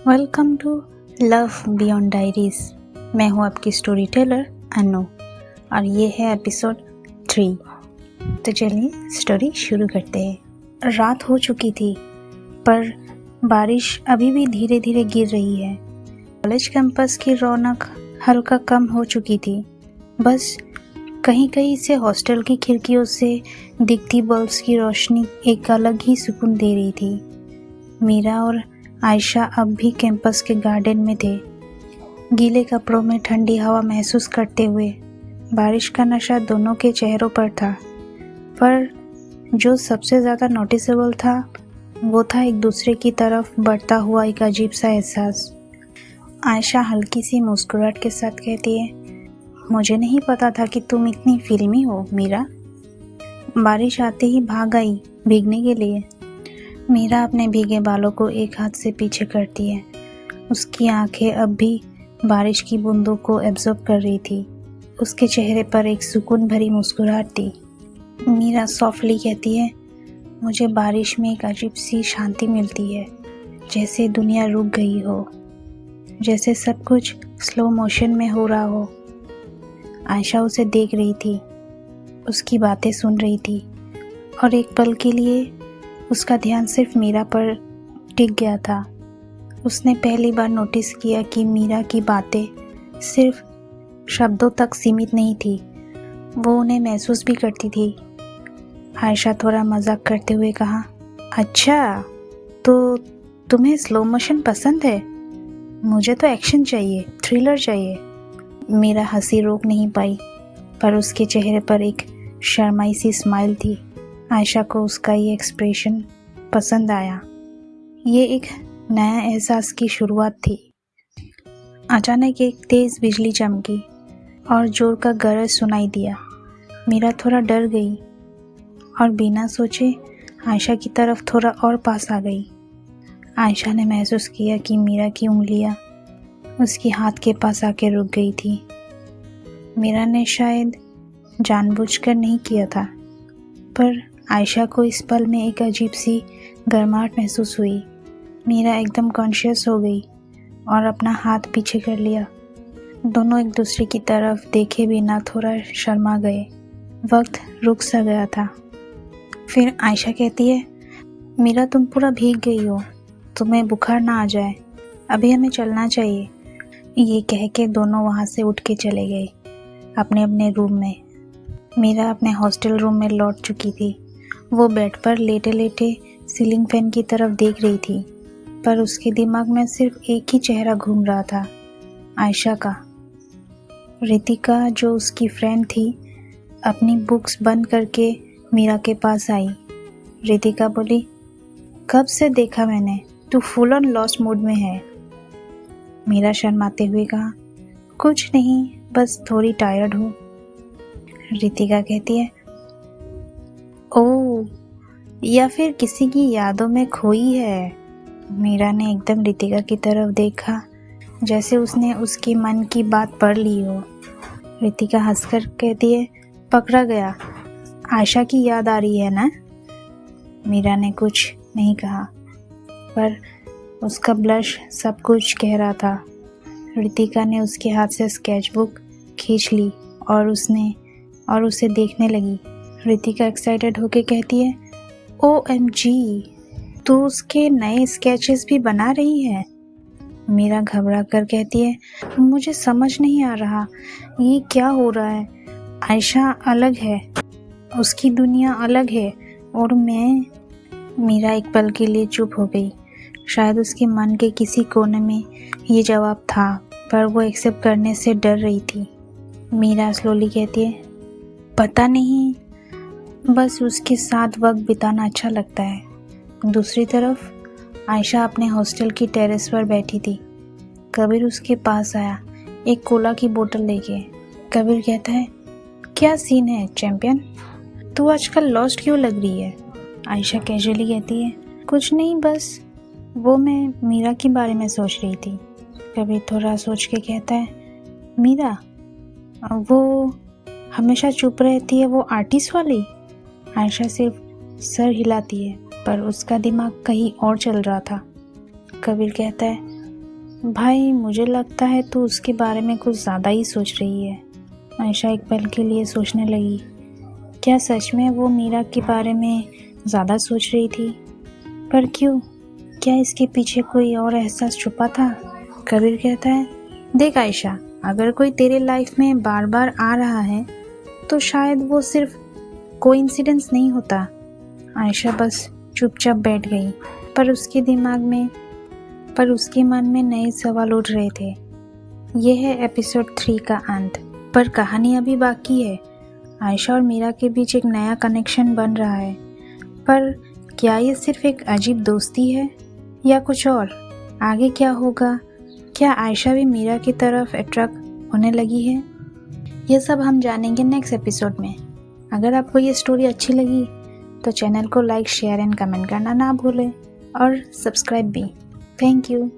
Welcome to love beyond diaries. मैं हूँ आपकी स्टोरी टेलर अनु और ये है एपिसोड 3। तो चलिए स्टोरी शुरू करते हैं। रात हो चुकी थी पर बारिश अभी भी धीरे धीरे गिर रही है। कॉलेज कैंपस की रौनक हल्का कम हो चुकी थी। बस कहीं कहीं से हॉस्टल की खिड़कियों से दिखती बल्ब्स की रोशनी एक अलग ही सुकून दे रही थी। मीरा और आयशा अब भी कैंपस के गार्डन में थे, गीले कपड़ों में ठंडी हवा महसूस करते हुए। बारिश का नशा दोनों के चेहरों पर था, पर जो सबसे ज़्यादा नोटिसेबल था वो था एक दूसरे की तरफ बढ़ता हुआ एक अजीब सा एहसास। आयशा हल्की सी मुस्कुराहट के साथ कहती है, मुझे नहीं पता था कि तुम इतनी फिल्मी हो मीरा। बारिश आते ही भाग आई भीगने के लिए। मीरा अपने भीगे बालों को एक हाथ से पीछे करती है। उसकी आंखें अब भी बारिश की बूंदों को एब्जॉर्ब कर रही थी। उसके चेहरे पर एक सुकून भरी मुस्कुराहट थी। मीरा सॉफ्टली कहती है, मुझे बारिश में एक अजीब सी शांति मिलती है, जैसे दुनिया रुक गई हो, जैसे सब कुछ स्लो मोशन में हो रहा हो। आयशा उसे देख रही थी, उसकी बातें सुन रही थी और एक पल के लिए उसका ध्यान सिर्फ मीरा पर टिक गया था। उसने पहली बार नोटिस किया कि मीरा की बातें सिर्फ शब्दों तक सीमित नहीं थी, वो उन्हें महसूस भी करती थी। आयशा थोड़ा मजाक करते हुए कहा, अच्छा तो तुम्हें स्लो मोशन पसंद है? मुझे तो एक्शन चाहिए, थ्रिलर चाहिए। मीरा हंसी रोक नहीं पाई, पर उसके चेहरे पर एक शर्माई सी स्माइल थी। आयशा को उसका ये एक्सप्रेशन पसंद आया। ये एक नया एहसास की शुरुआत थी। अचानक एक तेज़ बिजली चमकी और जोर का गरज सुनाई दिया। मीरा थोड़ा डर गई और बिना सोचे आयशा की तरफ थोड़ा और पास आ गई। आयशा ने महसूस किया कि मीरा की उंगलियां उसके हाथ के पास आके रुक गई थी। मीरा ने शायद जानबूझकर नहीं किया था, पर आयशा को इस पल में एक अजीब सी गर्माहट महसूस हुई। मीरा एकदम कॉन्शियस हो गई और अपना हाथ पीछे कर लिया। दोनों एक दूसरे की तरफ देखे बिना थोड़ा शर्मा गए। वक्त रुक सा गया था। फिर आयशा कहती है, मीरा तुम पूरा भीग गई हो, तुम्हें बुखार ना आ जाए, अभी हमें चलना चाहिए। ये कह के दोनों वहाँ से उठ के चले गए अपने अपने रूम में। मीरा अपने हॉस्टल रूम में लौट चुकी थी। वो बेड पर लेटे लेटे सीलिंग फैन की तरफ देख रही थी, पर उसके दिमाग में सिर्फ एक ही चेहरा घूम रहा था, आयशा का। रितिका, जो उसकी फ्रेंड थी, अपनी बुक्स बंद करके मीरा के पास आई। रितिका बोली, कब से देखा मैंने, तू फुल ऑन लॉस्ट मूड में है। मीरा शर्माते हुए कहा, कुछ नहीं, बस थोड़ी टायर्ड हूँ। रितिका कहती है, ओह, या फिर किसी की यादों में खोई है। मीरा ने एकदम रितिका की तरफ देखा, जैसे उसने उसके मन की बात पढ़ ली हो। रितिका हंसकर कहती है, पकड़ा गया, आयशा की याद आ रही है ना? मीरा ने कुछ नहीं कहा, पर उसका ब्लश सब कुछ कह रहा था। रितिका ने उसके हाथ से स्केचबुक खींच ली और उसे देखने लगी। रितिका एक्साइटेड होके कहती है, OMG, तू उसके नए स्केचेस भी बना रही है? मीरा घबरा कर कहती है, मुझे समझ नहीं आ रहा, ये क्या हो रहा है। आयशा अलग है, उसकी दुनिया अलग है और मैं। मीरा एक पल के लिए चुप हो गई। शायद उसके मन के किसी कोने में ये जवाब था, पर वो एक्सेप्ट करने से डर रही थी। मीरा स्लोली कहती है, पता नहीं, बस उसके साथ वक्त बिताना अच्छा लगता है। दूसरी तरफ आयशा अपने हॉस्टल की टेरेस पर बैठी थी। कबीर उसके पास आया, एक कोला की बोतल लेके। कबीर कहता है, क्या सीन है चैंपियन, तू आजकल लॉस्ट क्यों लग रही है? आयशा कैजुअली कहती है, कुछ नहीं, बस वो मैं मीरा के बारे में सोच रही थी। कबीर थोड़ा सोच के कहता है, मीरा, वो हमेशा चुप रहती है, वो आर्टिस्ट वाली? आयशा सिर्फ सर हिलाती है, पर उसका दिमाग कहीं और चल रहा था। कबीर कहता है, भाई मुझे लगता है तू उसके बारे में कुछ ज़्यादा ही सोच रही है। आयशा एक पल के लिए सोचने लगी, क्या सच में वो मीरा के बारे में ज़्यादा सोच रही थी? पर क्यों? क्या इसके पीछे कोई और एहसास छुपा था? कबीर कहता है, देख आयशा, अगर कोई तेरे लाइफ में बार बार आ रहा है तो शायद वो सिर्फ कोइंसिडेंस नहीं होता। आयशा बस चुपचाप बैठ गई, पर उसके मन में नए सवाल उठ रहे थे। यह है एपिसोड 3 का अंत, पर कहानी अभी बाकी है। आयशा और मीरा के बीच एक नया कनेक्शन बन रहा है, पर क्या ये सिर्फ एक अजीब दोस्ती है या कुछ और? आगे क्या होगा? क्या आयशा भी मीरा की तरफ अट्रैक्ट होने लगी है? ये सब हम जानेंगे नेक्स्ट एपिसोड में। अगर आपको ये स्टोरी अच्छी लगी तो चैनल को लाइक, शेयर एंड कमेंट करना ना भूलें और सब्सक्राइब भी। Thank you.